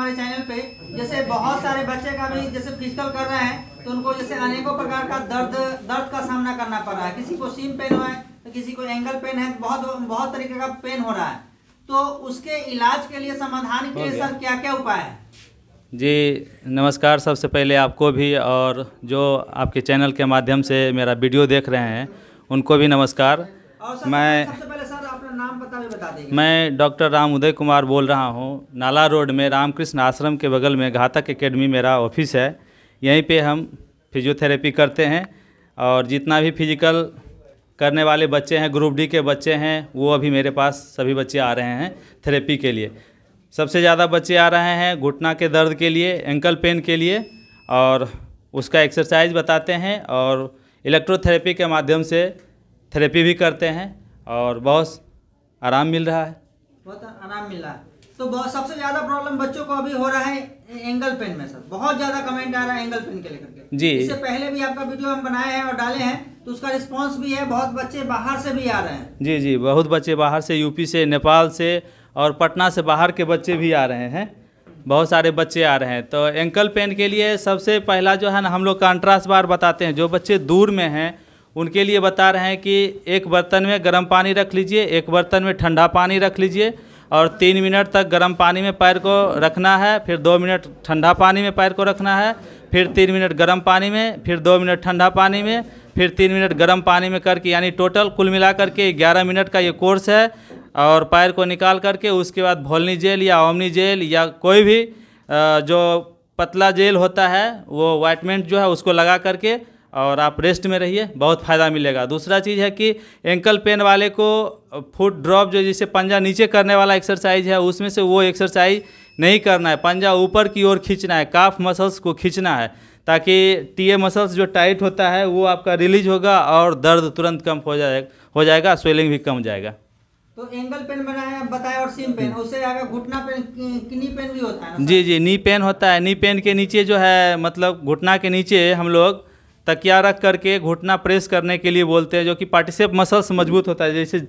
हमारे चैनल पे। जैसे बहुत सारे बच्चे का भी जैसे फिजिकल कर रहे हैं तो उनको जैसे अनेकों प्रकार का दर्द का सामना करना पड़ रहा है। किसी को सीम पेन हुआ है तो किसी को एंगल पेन है, बहुत तरीके का पेन हो रहा है। तो उसके इलाज के लिए, समाधान के लिए सर क्या क्या उपाय है? जी नमस्कार। सबसे पहले आपको भी और जो आपके चैनल के माध्यम से मेरा वीडियो देख रहे हैं उनको भी नमस्कार। और सबसे पहले सर अपना नाम बता देंगे। मैं डॉक्टर राम उदय कुमार बोल रहा हूँ। नाला रोड में रामकृष्ण आश्रम के बगल में घातक एकेडमी मेरा ऑफिस है। यहीं पे हम फिजियोथेरेपी करते हैं और जितना भी फिजिकल करने वाले बच्चे हैं, ग्रुप डी के बच्चे हैं, वो अभी मेरे पास सभी बच्चे आ रहे हैं थेरेपी के लिए। सबसे ज़्यादा बच्चे आ रहे हैं घुटना के दर्द के लिए, एंकल पेन के लिए, और उसका एक्सरसाइज बताते हैं और इलेक्ट्रोथेरेपी के माध्यम से थेरेपी भी करते हैं और बहुत आराम मिल रहा है। बहुत आराम मिल रहा है। तो सबसे ज़्यादा प्रॉब्लम बच्चों को अभी हो रहा है एंगल पेन में। सर बहुत ज़्यादा कमेंट आ रहा है एंगल पेन के लेकर जी। इससे पहले भी आपका वीडियो हम बनाए हैं और डाले हैं तो उसका रिस्पांस भी है। बहुत बच्चे बाहर से भी आ रहे हैं। जी जी, बहुत बच्चे बाहर से, यूपी से, नेपाल से और पटना से बाहर के बच्चे भी आ रहे हैं। बहुत सारे बच्चे आ रहे हैं। तो एंकल पेन के लिए सबसे पहला जो है ना, हम लोग कंट्रास्ट बार बताते हैं। जो बच्चे दूर में हैं उनके लिए बता रहे हैं कि एक बर्तन में गर्म पानी रख लीजिए, एक बर्तन में ठंडा पानी रख लीजिए और 3 मिनट तक गर्म पानी में पैर को रखना है, फिर 2 मिनट ठंडा पानी में पैर को रखना है, फिर 3 मिनट गर्म पानी में, फिर 2 मिनट ठंडा पानी में, फिर 3 मिनट गर्म पानी में करके, यानी टोटल कुल मिला करके 11 मिनट का ये कोर्स है। और पैर को निकाल करके उसके बाद भोलनी जेल या ओमनी जेल या कोई भी जो पतला जेल होता है वो वाइटमेंट जो है उसको लगा करके और आप रेस्ट में रहिए, बहुत फ़ायदा मिलेगा। दूसरा चीज़ है कि एंकल पेन वाले को फुट ड्रॉप जो जिसे पंजा नीचे करने वाला एक्सरसाइज है उसमें से वो एक्सरसाइज नहीं करना है। पंजा ऊपर की ओर खींचना है, काफ मसल्स को खींचना है, ताकि टीए मसल्स जो टाइट होता है वो आपका रिलीज होगा और दर्द तुरंत कम हो जाएगा, स्वेलिंग भी कम हो जाएगा। तो एंगल पेन बताया और सीम पेन, उससे अगर घुटना पेन, नी पेन भी होता है ना? जी जी, नी पेन होता है। नी पेन के नीचे जो है, मतलब घुटना के नीचे हम लोग तकिया रख करके घुटना प्रेस करने के लिए बोलते हैं, जो कि पार्टिसेप मसल्स मजबूत होता है। जैसे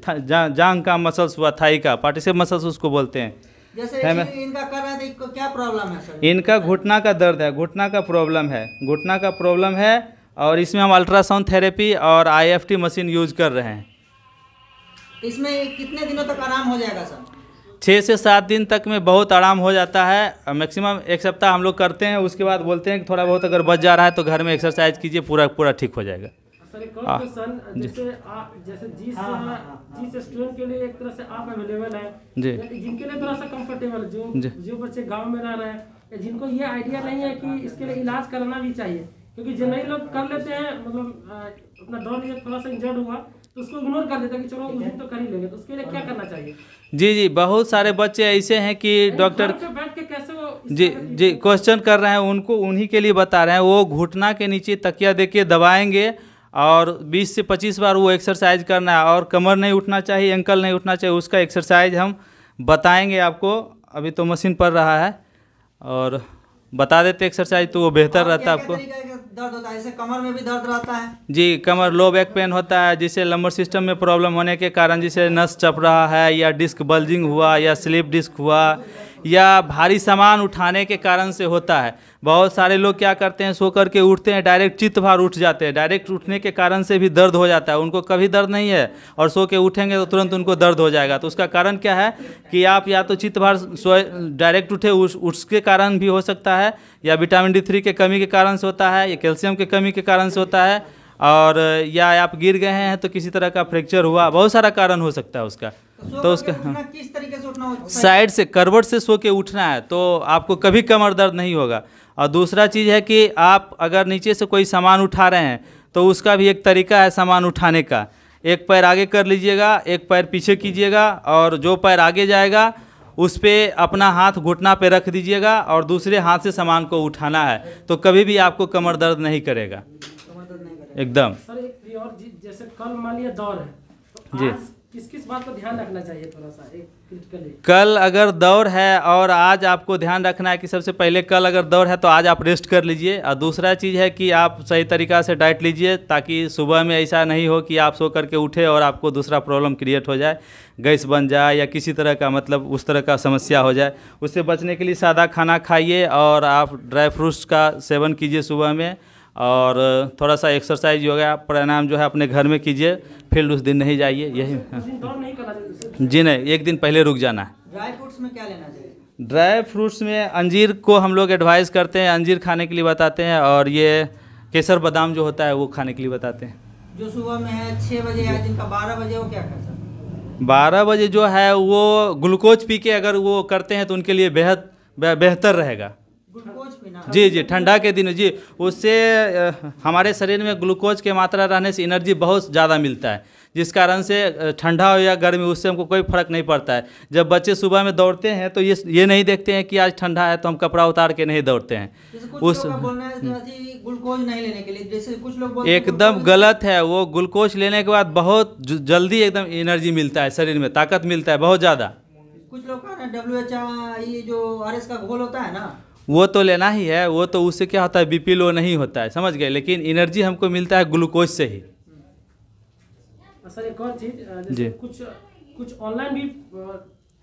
जांग का मसल्स हुआ, थाई का पार्टिसेप मसल्स उसको बोलते हैं। जैसे इनका कर रहे थे, क्या प्रॉब्लम है सर? इनका घुटना का दर्द है, घुटना का प्रॉब्लम है, घुटना का प्रॉब्लम है। और इसमें हम अल्ट्रासाउंड थेरेपी और IFT मशीन यूज कर रहे हैं। इसमें कितने दिनों तक आराम हो जाएगा सर? 6 से 7 दिन तक में बहुत आराम हो जाता है। मैक्सिमम 1 सप्ताह हम लोग करते हैं। उसके बाद बोलते हैं कि थोड़ा बहुत अगर बच जा रहा है तो घर में एक्सरसाइज कीजिए, पूरा ठीक हो जाएगा। सर एक और क्वेश्चन, जैसे जिस स्टूडेंट के लिए एक तरह से आप अवेलेबल है जी, जिनके लिए थोड़ा सा कंफर्टेबल, जो बच्चे गांव में रह रहे हैं, जिनको ये आइडिया नहीं है कि इसके लिए इलाज कराना भी चाहिए, क्योंकि जितने लोग कर लेते हैं, मतलब अपना डॉन थोड़ा सा इंजर्ड हुआ तो उसको इग्नोर कर देते हैं कि चलो उस दिन तो कर ही लेंगे, तो उसके लिए क्या करना चाहिए? जी जी, बहुत सारे बच्चे ऐसे हैं कि डॉक्टर बैठ के कैसे वो जी क्वेश्चन कर रहे हैं, उनको उन्हीं के लिए बता रहे हैं। वो घुटना के नीचे तकिया देके दबाएंगे और 20 से 25 बार वो एक्सरसाइज करना है। और कमर नहीं उठना चाहिए, एंकल नहीं उठना चाहिए, उसका एक्सरसाइज हम बताएंगे आपको। अभी तो मशीन पर रहा है और बता देते एक्सरसाइज, तो वो बेहतर रहता है। आपको दर्द होता है, जैसे कमर में भी दर्द रहता है? जी, कमर, लो बैक पेन होता है, जिसे लंबर सिस्टम में प्रॉब्लम होने के कारण, जिसे नस चप रहा है या डिस्क बल्जिंग हुआ या स्लिप डिस्क हुआ या भारी सामान उठाने के कारण से होता है। बहुत सारे लोग क्या करते हैं, सो करके उठते हैं, डायरेक्ट चित्त भार उठ जाते हैं। डायरेक्ट उठने के कारण से भी दर्द हो जाता है। उनको कभी दर्द नहीं है और सो के उठेंगे तो तुरंत उनको दर्द हो जाएगा। तो उसका कारण क्या है कि आप या तो चित्त भार डायरेक्ट उठे, उसके कारण भी हो सकता है, या विटामिन D3 के कमी के कारण से होता है, या कैल्शियम के कमी के कारण से होता है, और या आप गिर गए हैं तो किसी तरह का फ्रैक्चर हुआ। बहुत सारा कारण हो सकता है उसका। तो उसका किस तरीके से उठना होता है? साइड से, करवट से सो के उठना है तो आपको कभी कमर दर्द नहीं होगा। और दूसरा चीज़ है कि आप अगर नीचे से कोई सामान उठा रहे हैं तो उसका भी एक तरीका है सामान उठाने का। एक पैर आगे कर लीजिएगा, एक पैर पीछे कीजिएगा, और जो पैर आगे जाएगा उस पर अपना हाथ घुटना पे रख दीजिएगा और दूसरे हाथ से सामान को उठाना है, तो कभी भी आपको कमर दर्द नहीं करेगा एकदम। सर एक और जैसे कल मान लिया दौड़ है, तो जी, आज किस किस बात पर ध्यान रखना चाहिए थोड़ा सा एक क्रिटिकली? कल अगर दौड़ है और आज आपको ध्यान रखना है कि सबसे पहले कल अगर दौड़ है तो आज आप रेस्ट कर लीजिए, और दूसरा चीज़ है कि आप सही तरीक़ा से डाइट लीजिए, ताकि सुबह में ऐसा नहीं हो कि आप सो करके उठे और आपको दूसरा प्रॉब्लम क्रिएट हो जाए, गैस बन जाए या किसी तरह का मतलब उस तरह का समस्या हो जाए। उससे बचने के लिए सादा खाना खाइए और आप ड्राई फ्रूट्स का सेवन कीजिए सुबह में, और थोड़ा सा एक्सरसाइज योगा प्राणायाम जो है अपने घर में कीजिए, फील्ड उस दिन नहीं जाइए। यही दौड़ नहीं करना जी नहीं, एक दिन पहले रुक जाना है। ड्राई फ्रूट्स में क्या लेना चाहिए? ड्राई फ्रूट्स में अंजीर को हम लोग एडवाइस करते हैं, अंजीर खाने के लिए बताते हैं, और ये केसर बादाम जो होता है वो खाने के लिए बताते हैं। जो सुबह में है 6 बजे या दिन का 12 बजे, वो क्या कर सकते? 12 बजे जो है वो ग्लूकोज पी के अगर वो करते हैं तो उनके लिए बेहद बेहतर रहेगा। ग्लूकोज पीना? जी जी, ठंडा के दिन जी, उससे हमारे शरीर में ग्लूकोज की मात्रा रहने से एनर्जी बहुत ज़्यादा मिलता है, जिस कारण से ठंडा हो या गर्मी उससे हमको कोई फ़र्क नहीं पड़ता है। जब बच्चे सुबह में दौड़ते हैं तो ये नहीं देखते हैं कि आज ठंडा है तो हम कपड़ा उतार के नहीं दौड़ते हैं। उस ग्लूकोज नहीं लेने के लिए, जैसे कुछ लोग बोलते हैं एकदम गलत है। वो ग्लूकोज लेने के बाद बहुत जल्दी एकदम एनर्जी मिलता है, शरीर में ताकत मिलता है बहुत ज़्यादा। कुछ लोग का ना WH ये जो RS का घोल होता है ना, वो तो लेना ही है, वो तो उससे क्या होता है BP लो नहीं होता है, समझ गए, लेकिन एनर्जी हमको मिलता है ग्लूकोज से ही। सर एक और चीज, जैसे कुछ ऑनलाइन भी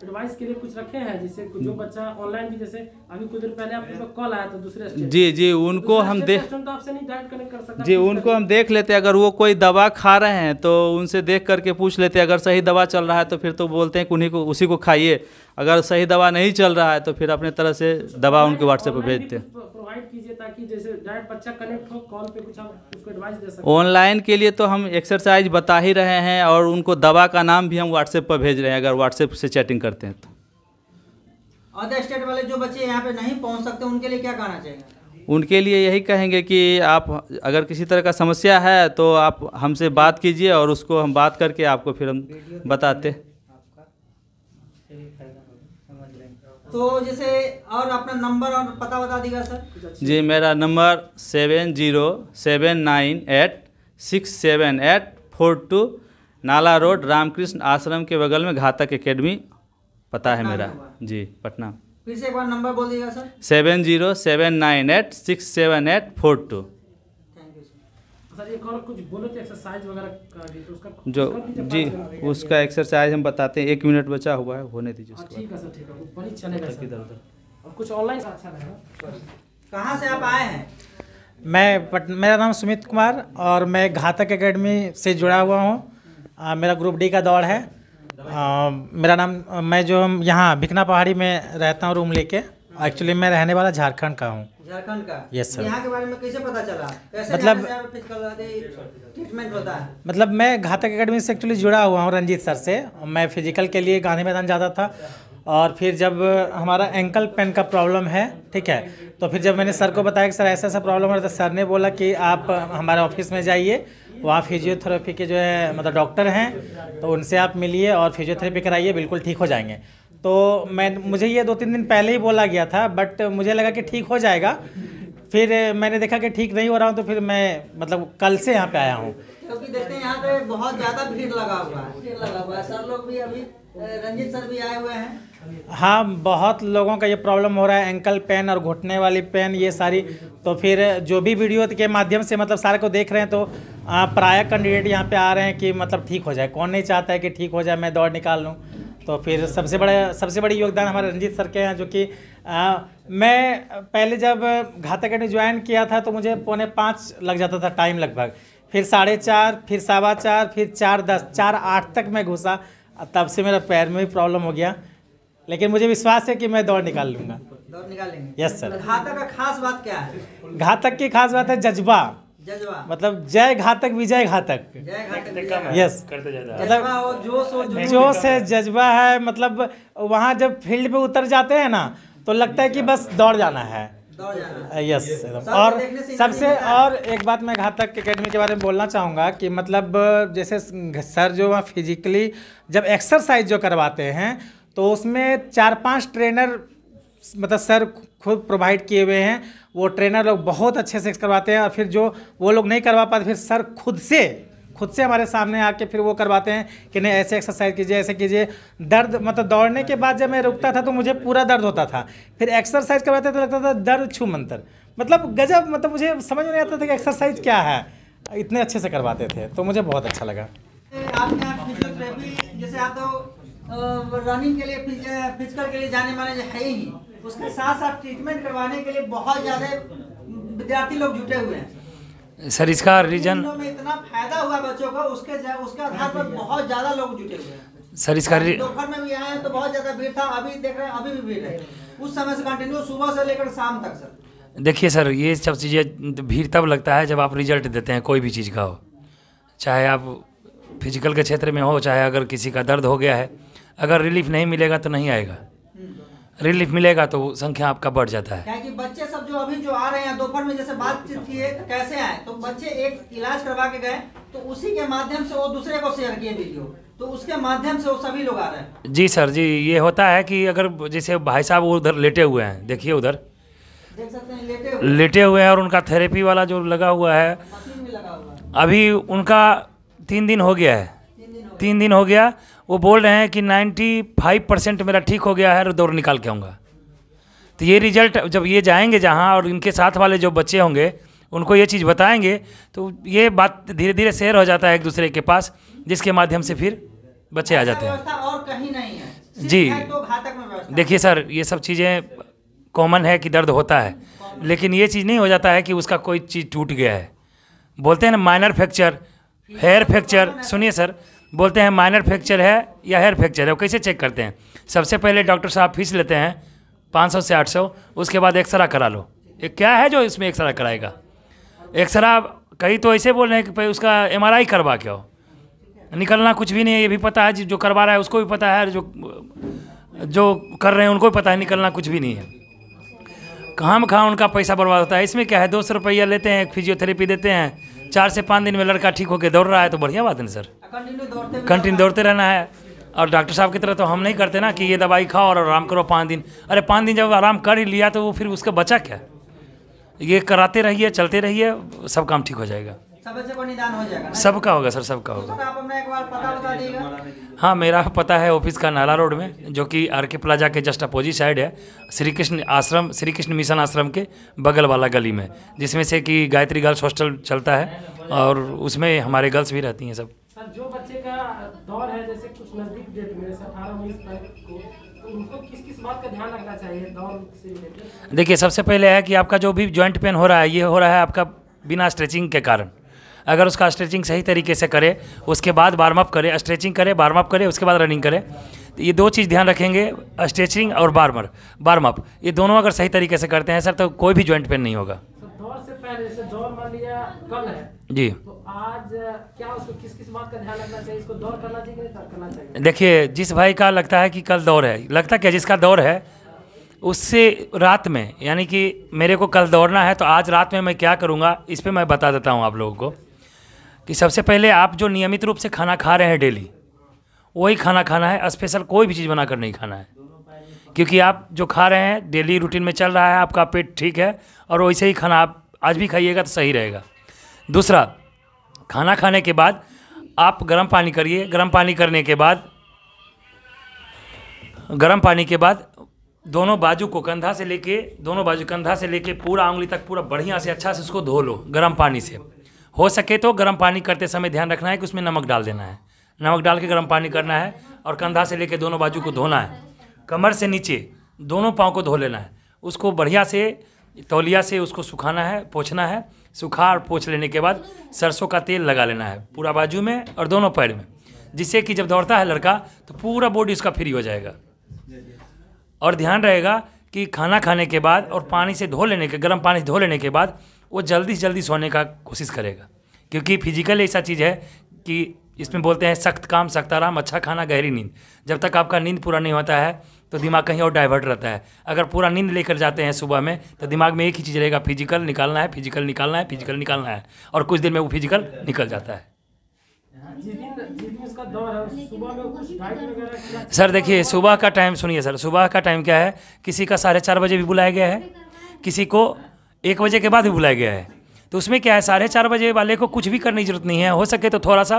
एडवाइस के लिए कुछ रखे हैं, जैसे जो बच्चा ऑनलाइन भी, जैसे अभी कुछ दिन पहले आपके पास कॉल आया था दूसरे स्टेट, जी जी, उनको हम देख तो आपसे नहीं डायरेक्ट कनेक्ट कर सकता जी, उनको हम देख लेते, अगर वो कोई दवा खा रहे हैं तो उनसे देख करके पूछ लेते, अगर सही दवा चल रहा है तो फिर तो बोलते हैं कि उन्हीं को उसी को खाइए, अगर सही दवा नहीं चल रहा है तो फिर अपने तरह से दवा उनके व्हाट्सएप पर भेजते हैं। प्रोवाइड कीजिए ताकि जैसे डायरेक्ट बच्चा कनेक्ट हो कॉल पे, कुछ आप उसको एडवाइस दे सकते हैं। ऑनलाइन के लिए तो हम एक्सरसाइज बता ही रहे हैं, और उनको दवा का नाम भी हम व्हाट्सएप पर भेज रहे हैं, अगर व्हाट्सएप से चैटिंग करते हैं तो। अदर स्टेट वाले जो बच्चे यहाँ पे नहीं पहुँच सकते उनके लिए क्या कहना चाहिए? उनके लिए यही कहेंगे कि आप अगर किसी तरह का समस्या है तो आप हमसे बात कीजिए, और उसको हम बात करके आपको फिर हम बताते। तो जैसे और अपना नंबर और पता बता दीजिएगा सर। जी, मेरा नंबर 7079867842, नाला रोड, रामकृष्ण आश्रम के बगल में घातक एकेडमी पता है मेरा जी, पटना। फिर से एक बार नंबर बोल दीजिएगा sir. 7079867842। Thank you sir. Sir एक और कुछ बोलो तो एक्सरसाइज वगैरह का भी, तो उसका जो उसका जी, उसका एक्सरसाइज हम बताते हैं, 1 मिनट बचा हुआ है, होने दीजिए उसके ठीक है सर, ठीक है, ऊपर ही चलेगा सर। इधर उधर। और कुछ ऑनलाइन अच्छा रहेगा। कहाँ से आप आए हैं? मेरा नाम सुमित कुमार और मैं घातक एकेडमी से जुड़ा हुआ हूँ। मेरा ग्रुप डी का दौड़ है। मेरा नाम, मैं जो यहाँ भिकना पहाड़ी में रहता हूँ रूम लेके। एक्चुअली मैं रहने वाला झारखंड का हूँ। झारखंड का? Yes sir. यहाँ के बारे में कैसे पता चला? कैसे मतलब ट्रीटमेंट होता है? मतलब मैं घातक एकेडमी से एक्चुअली जुड़ा हुआ हूँ रंजीत सर से। मैं फिजिकल के लिए गांधी मैदान जाता था, और फिर जब हमारा एंकल पेन का प्रॉब्लम है, ठीक है, तो फिर जब मैंने सर को बताया कि सर ऐसा ऐसा प्रॉब्लम है, तो सर ने बोला कि आप हमारे ऑफिस में जाइए, वहाँ फिजियोथेरेपी के जो है मतलब डॉक्टर हैं, तो उनसे आप मिलिए और फिजियोथेरेपी कराइए, बिल्कुल ठीक हो जाएंगे। तो मुझे ये 2-3 दिन पहले ही बोला गया था, बट मुझे लगा कि ठीक हो जाएगा। फिर मैंने देखा कि ठीक नहीं हो रहा हूँ, तो फिर मैं मतलब कल से यहाँ पे आया हूँ। क्योंकि देखते हैं यहाँ पे बहुत ज़्यादा भीड़ लगा हुआ है, सर लोग भी अभी, रंजीत सर भी आए हुए हैं। हाँ, बहुत लोगों का ये प्रॉब्लम हो रहा है, एंकल पेन और घुटने वाली पेन, ये सारी। तो फिर जो भी वीडियो के माध्यम से मतलब सारे को देख रहे हैं, तो प्राय कैंडिडेट यहाँ पे आ रहे हैं कि मतलब ठीक हो जाए। कौन नहीं चाहता है कि ठीक हो जाए, मैं दौड़ निकाल लूँ। तो फिर सबसे बड़ी योगदान हमारे रंजीत सर के हैं, जो कि मैं पहले जब घातक एकेडमी ज्वाइन किया था तो मुझे 4:45 लग जाता था टाइम लगभग, फिर 4:30, फिर 4:15, फिर 4:10, 4:08 तक मैं घुसा। तब से मेरा पैर में भी प्रॉब्लम हो गया, लेकिन मुझे विश्वास है कि मैं दौड़ निकाल लूँगा। दौड़ निकालेंगे? Yes sir. घातक का खास बात क्या है? घातक की खास बात है जज्बा, मतलब जय घातक विजय घातक। जय घातक, यस, मतलब जोश है, जज्बा है। मतलब वहाँ जब फील्ड पे उतर जाते हैं ना, तो लगता है कि बस दौड़ जाना है। यस। और सबसे और एक बात मैं घातक एकेडमी के बारे में बोलना चाहूँगा कि मतलब जैसे सर जो वहाँ फिजिकली जब एक्सरसाइज जो करवाते हैं, तो उसमें 4-5 ट्रेनर मतलब सर खुद प्रोवाइड किए हुए हैं। वो ट्रेनर लोग बहुत अच्छे से करवाते हैं, और फिर जो वो लोग नहीं करवा पाते, फिर सर खुद से खुद से हमारे सामने आके फिर वो करवाते हैं कि नहीं ऐसे एक्सरसाइज कीजिए, ऐसे कीजिए। दर्द मतलब दौड़ने के बाद जब मैं रुकता था तो मुझे पूरा दर्द होता था, फिर एक्सरसाइज करवाते तो लगता था दर्द छू मंतर, मतलब गजब, मतलब मुझे समझ में नहीं आता था कि एक्सरसाइज क्या है, इतने अच्छे से करवाते थे, तो मुझे बहुत अच्छा लगा। आपके यहाँ फिजियोथेरेपी जैसे आप तो रनिंग के लिए फिजिकल के लिए जाने माने है ही, उसके साथ साथ ट्रीटमेंट करवाने के लिए बहुत ज़्यादा विद्यार्थी लोग जुटे हुए हैं। सर इसका रीजन में इतना फायदा हुआ बच्चों को, उसके आधार पर बहुत ज़्यादा लोग जुटे हुए हैं। सर इसका दोपहर में भी आए तो बहुत ज़्यादा भीड़ था, अभी देख रहे हैं अभी भी भीड़ है, उस समय से कंटिन्यू सुबह से लेकर शाम तक। सर देखिए सर, ये सब चीज़ें भीड़ तब लगता है जब आप रिजल्ट देते हैं कोई भी चीज़ का हो, चाहे आप फिजिकल के क्षेत्र में हो, चाहे अगर किसी का दर्द हो गया है, अगर रिलीफ नहीं मिलेगा तो नहीं आएगा, रिलीफ मिलेगा तो संख्या आपका बढ़ जाता है। क्या कि बच्चे सब जो अभी जो आ रहे हैं दोपहर में जैसे बातचीत की है तो कैसे आए, तो बच्चे एक इलाज करवा के गए तो उसी के माध्यम से वो दूसरे को शेयर किए वीडियो, तो उसके माध्यम से वो सभी लोग आ रहे हैं। जी सर जी, ये होता है कि अगर जैसे भाई साहब उधर लेटे हुए हैं, देखिए उधर देख सकते हैं लेटे हुए हैं और उनका थेरेपी वाला जो लगा हुआ है, मशीन भी लगा हुआ है। अभी उनका 3 दिन हो गया है, 3 दिन हो गया, वो बोल रहे हैं कि 95% मेरा ठीक हो गया है और दौड़ निकाल के आऊँगा। तो ये रिजल्ट जब ये जाएंगे जहाँ और इनके साथ वाले जो बच्चे होंगे उनको ये चीज़ बताएंगे तो ये बात धीरे धीरे शेयर हो जाता है एक दूसरे के पास, जिसके माध्यम से फिर बच्चे आ जाते हैं। व्यवस्था और कहीं नहीं है, सिर्फ जी है तो घातक में व्यवस्था। देखिए सर, ये सब चीज़ें कॉमन है कि दर्द होता है, लेकिन ये चीज़ नहीं हो जाता है कि उसका कोई चीज़ टूट गया है। बोलते हैं ना माइनर फ्रैक्चर, हेयर फ्रैक्चर, सुनिए सर, बोलते हैं माइनर फ्रैक्चर है या हेयर फ्रैक्चर है, वो कैसे चेक करते हैं? सबसे पहले डॉक्टर साहब फीस लेते हैं 500 से 800, उसके बाद एक्सरा करा लो। ये क्या है जो इसमें एक्सरा कराएगा? एक्सरा कहीं तो ऐसे बोल रहे हैं कि भाई उसका MRI करवा के हो, निकलना कुछ भी नहीं है, ये भी पता है, जो करवा रहा है उसको भी पता है, जो कर रहे हैं उनको भी पता है, निकलना कुछ भी नहीं है। कहाँ में कहाँ उनका पैसा बर्बाद होता है। इसमें क्या है, 200 रुपया लेते हैं, फिजियोथेरेपी देते हैं, 4 से 5 दिन में लड़का ठीक होकर दौड़ रहा है, तो बढ़िया बात है ना सर, कंटिन्यू दौड़ते रहना है। और डॉक्टर साहब की तरह तो हम नहीं करते ना कि ये दवाई खाओ और आराम करो 5 दिन। अरे 5 दिन जब आराम कर ही लिया तो वो फिर उसका बचा क्या? ये कराते रहिए, चलते रहिए, सब काम ठीक हो जाएगा, सब बच्चे को निदान हो जाएगा। सबका होगा सर, सबका होगा। आप अपना एक बार पता बता दीजिएगा। हाँ, मेरा पता है ऑफिस का नाला रोड में, जो कि RK प्लाजा के जस्ट अपोजिट साइड है, श्री कृष्ण मिशन आश्रम के बगल वाला गली में, जिसमें से कि गायत्री गर्ल्स हॉस्टल चलता है और उसमें हमारे गर्ल्स भी रहती हैं सब। सर जो बच्चे का दौर है, जैसे कुछ नजदीक डेट में 18-19 तारीख को, तो उनको किस बात का ध्यान रखना चाहिए दौर से रिलेटेड? देखिए, सबसे पहले है कि आपका जो भी जॉइंट पेन हो रहा है, ये हो रहा है आपका बिना स्ट्रेचिंग के कारण। अगर उसका स्ट्रेचिंग सही तरीके से करे, उसके बाद वार्म अप करे, स्ट्रेचिंग करे, वार्म अप करे, उसके बाद रनिंग करे, तो ये 2 चीज़ ध्यान रखेंगे, स्ट्रेचिंग और वार्म अप, ये दोनों अगर सही तरीके से करते हैं सर, तो कोई भी जॉइंट पेन नहीं होगा। दौर से पहले, जैसे दौर मान लिया कल है जी, तो आज क्या उसको किस बात का ध्यान रखना चाहिए? इसको दौर करना चाहिए कि नहीं करना चाहिए? देखिए, जिस भाई का लगता है कि कल दौड़ है, लगता क्या, जिसका दौड़ है उससे रात में, यानी कि मेरे को कल दौड़ना है तो आज रात में मैं क्या करूँगा, इस पर मैं बता देता हूँ आप लोगों को। कि सबसे पहले आप जो नियमित रूप से खाना खा रहे हैं डेली, वही खाना खाना है, स्पेशल कोई भी चीज़ बनाकर नहीं खाना है, क्योंकि आप जो खा रहे हैं डेली रूटीन में चल रहा है, आपका पेट ठीक है, और वैसे ही खाना आप आज भी खाइएगा तो सही रहेगा। दूसरा, खाना खाने के बाद आप गर्म पानी करिए, गर्म पानी करने के बाद दोनों बाजू को कंधा से लेके पूरा उंगली तक पूरा बढ़िया से अच्छा से उसको धो लो गर्म पानी से। हो सके तो गर्म पानी करते समय ध्यान रखना है कि उसमें नमक डाल देना है, नमक डाल के गर्म पानी करना है, और कंधा से लेके दोनों बाजू को धोना है, कमर से नीचे दोनों पाँव को धो लेना है, उसको बढ़िया से तौलिया से उसको सुखाना है, पोंछना है। सुखा और पोंछ लेने के बाद सरसों का तेल लगा लेना है पूरा बाजू में और दोनों पैर में, जिससे कि जब दौड़ता है लड़का तो पूरा बॉडी उसका फ्री हो जाएगा। और ध्यान रहेगा कि खाना खाने के बाद और पानी से धो लेने के, गर्म पानी से धो लेने के बाद वो जल्दी से जल्दी सोने का कोशिश करेगा, क्योंकि फिजिकल ऐसा चीज़ है कि इसमें बोलते हैं सख्त काम सख्त आराम, अच्छा खाना गहरी नींद। जब तक आपका नींद पूरा नहीं होता है तो दिमाग कहीं और डाइवर्ट रहता है। अगर पूरा नींद लेकर जाते हैं सुबह में तो दिमाग में एक ही चीज़ रहेगा, फिजिकल निकालना है, फिजिकल निकालना है, फिजिकल निकालना है, और कुछ देर में वो फिजिकल निकल जाता है। जिस दिन उसका दौर है, सुबह में कुछ डाइट वगैरह? सर देखिए, सुबह का टाइम सुनिए सर, सुबह का टाइम क्या है, किसी का 4:30 बजे भी बुलाया गया है, किसी को 1 बजे के बाद भी बुलाया गया है। तो उसमें क्या है 4:30 बजे वाले को कुछ भी करने की जरूरत नहीं है। हो सके तो थोड़ा सा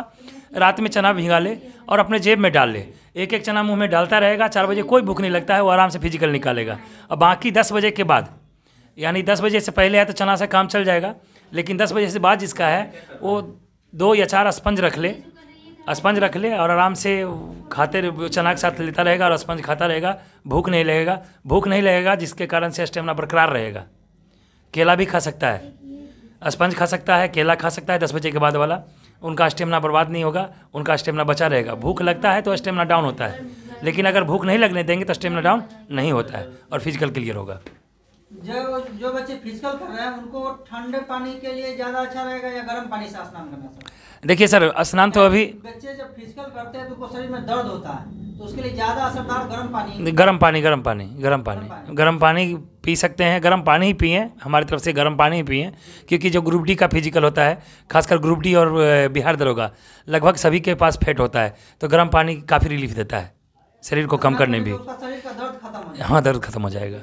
रात में चना भिगा ले और अपने जेब में डाल ले, एक एक चना मुंह में डालता रहेगा। 4 बजे कोई भूख नहीं लगता है, वो आराम से फिजिकल निकालेगा। और बाकी 10 बजे के बाद, यानी 10 बजे से पहले है तो चना से काम चल जाएगा, लेकिन 10 बजे से बाद जिसका है वो 2 या 4 स्पंज रख ले और आराम से खाते चना के साथ लेता रहेगा और स्पंज खाता रहेगा। भूख नहीं लगेगा जिसके कारण से स्टेमिना बरकरार रहेगा। केला भी खा सकता है, स्पंज खा सकता है, केला खा सकता है 10 बजे के बाद वाला, उनका स्टेमिना बर्बाद नहीं होगा, उनका स्टेमिना बचा रहेगा। भूख लगता है तो स्टेमिना डाउन होता है, लेकिन अगर भूख नहीं लगने देंगे तो स्टेमिना डाउन नहीं होता है और फिजिकल क्लियर होगा। जो बच्चे फिजिकल कर रहे हैं उनको ठंडे पानी के लिए ज़्यादा अच्छा रहेगा या गर्म पानी से स्नान करना सर? देखिए सर, स्नान तो अभी बच्चे जब फिजिकल करते हैं तो उनको शरीर में दर्द होता है, तो उसके लिए ज़्यादा असरदार गर्म पानी पी सकते हैं। गर्म पानी ही पिएं, हमारी तरफ से गर्म पानी ही पिएं, क्योंकि जो ग्रुप डी का फिजिकल होता है, खासकर ग्रुप डी और बिहार दरोगा, लगभग सभी के पास फेट होता है, तो गर्म पानी काफ़ी रिलीफ देता है शरीर को कम करने में भी। शरीर का दर्द खत्म हो जाएगा। हाँ, दर्द खत्म हो जाएगा।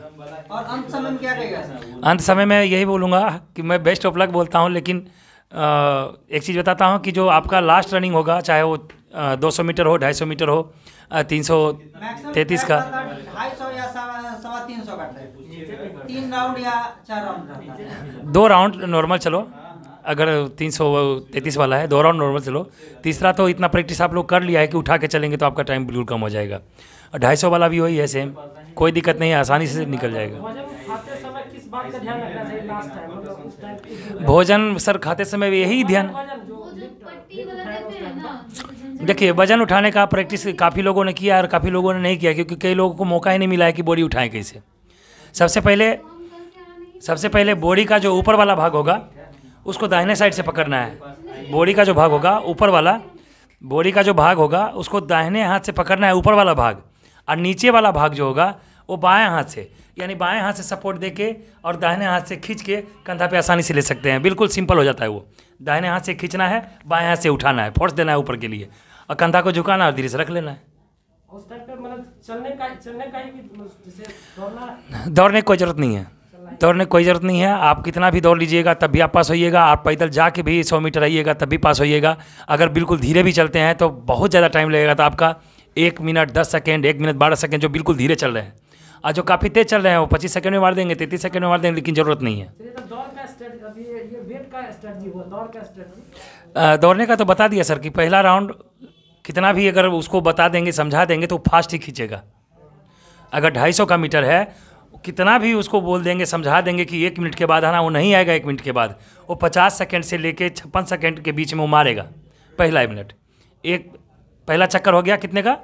और अंत समय में क्या कहेगा सर? अंत समय में यही बोलूँगा कि मैं बेस्ट ऑफ लक बोलता हूँ, लेकिन एक चीज़ बताता हूँ कि जो आपका लास्ट रनिंग होगा, चाहे वो 200 मीटर हो, 250 मीटर हो, 333 का 250 या 325 का 3 राउंड या 4 राउंड 2 राउंड नॉर्मल चलो। अगर 333 वाला है 2 राउंड नॉर्मल चलो। तीसरा तो इतना प्रैक्टिस आप लोग कर लिया है कि उठा के चलेंगे तो आपका टाइम बिल्कुल कम हो जाएगा। और 250 वाला भी वही है, सेम, कोई दिक्कत नहीं है, आसानी से निकल जाएगा। भोजन सर खाते समय यही ध्यान, देखिए वजन उठाने का प्रैक्टिस काफ़ी लोगों ने किया और काफ़ी लोगों ने नहीं किया, क्योंकि कई लोगों को मौका ही नहीं मिला है कि बॉडी उठाएं कैसे। सबसे पहले बॉडी का जो ऊपर वाला भाग होगा उसको दाहिने साइड से पकड़ना है। बॉडी का जो भाग होगा ऊपर वाला, बॉडी का जो भाग होगा उसको दाहिने हाथ से पकड़ना है, ऊपर वाला भाग। और नीचे वाला भाग जो होगा वो बाएं हाथ से, यानी बाएं हाथ से सपोर्ट देके और दाहिने हाथ से खींच के कंधा पे आसानी से ले सकते हैं। बिल्कुल सिंपल हो जाता है वो। दाहिने हाथ से खींचना है, बाएं हाथ से उठाना है, फोर्स देना है ऊपर के लिए, और कंधा को झुकाना और धीरे से रख लेना है। उस टाइम पे मतलब चलने का ही जैसे दौड़ने की कोई ज़रूरत नहीं है, दौड़ने की कोई ज़रूरत नहीं है। आप कितना भी दौड़ लीजिएगा तब भी आप पास होइएगा। आप पैदल जाके भी 100 मीटर आइएगा तब भी पास होइएगा। अगर बिल्कुल धीरे भी चलते हैं तो बहुत ज़्यादा टाइम लगेगा, तो आपका 1 मिनट 10 सेकेंड, 1 मिनट 12 सेकेंड जो बिल्कुल धीरे चल रहे हैं, और जो काफ़ी तेज़ चल रहे हैं वो 25 सेकंड में मार देंगे, 33 सेकंड में मार देंगे, लेकिन ज़रूरत नहीं है। दौड़ने का तो बता दिया सर कि पहला राउंड कितना भी अगर उसको बता देंगे, समझा देंगे तो फास्ट ही खींचेगा। अगर 250 का मीटर है, कितना भी उसको बोल देंगे, समझा देंगे कि 1 मिनट के बाद आना, वो नहीं आएगा 1 मिनट के बाद। वो 50 सेकंड से लेके 56 सेकंड के बीच में वो मारेगा पहला मिनट। पहला चक्कर हो गया कितने का?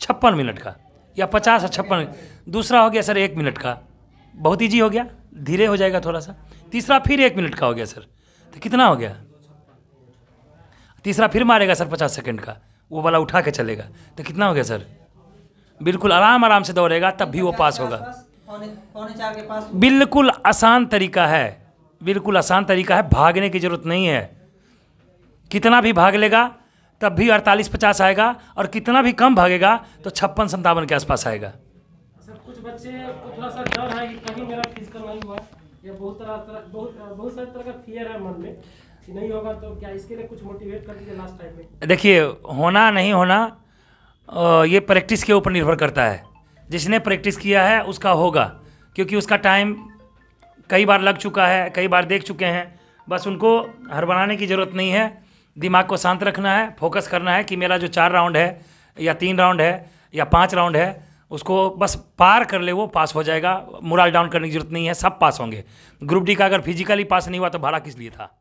56 मिनट का, या 50 और 56। दूसरा हो गया सर 1 मिनट का, बहुत ईजी हो गया, धीरे हो जाएगा थोड़ा सा। तीसरा फिर 1 मिनट का हो गया सर, तो कितना हो गया? तीसरा फिर मारेगा सर 50 सेकंड का, वो वाला उठा के चलेगा, तो कितना हो गया सर? बिल्कुल आराम से दौड़ेगा तब भी वो पास होगा। पौने 4 के पास। बिल्कुल आसान तरीका है, बिल्कुल आसान तरीका है, भागने की जरूरत नहीं है। कितना भी भाग लेगा तब भी 48-50 आएगा, और कितना भी कम भागेगा तो 56-57 के आसपास आएगा। सर कुछ बच्चे को थोड़ा सा डर है कि कहीं मेरा फिजिकल नहीं हुआ, या बहुत सारे तरह का फियर है मन में कि नहीं होगा, तो क्या इसके लिए कुछ मोटिवेट कर दीजिए लास्ट टाइम में? देखिए, होना नहीं होना ये प्रैक्टिस के ऊपर निर्भर करता है। जिसने प्रैक्टिस किया है उसका होगा, क्योंकि उसका टाइम कई बार लग चुका है, कई बार देख चुके हैं। बस उनको हड़बड़ाने की ज़रूरत नहीं है, दिमाग को शांत रखना है, फोकस करना है कि मेरा जो 4 राउंड है या 3 राउंड है या 5 राउंड है, उसको बस पार कर ले, वो पास हो जाएगा। मोरल डाउन करने की जरूरत नहीं है, सब पास होंगे। ग्रुप डी का अगर फिजिकली पास नहीं हुआ तो भाड़ा किस लिए था?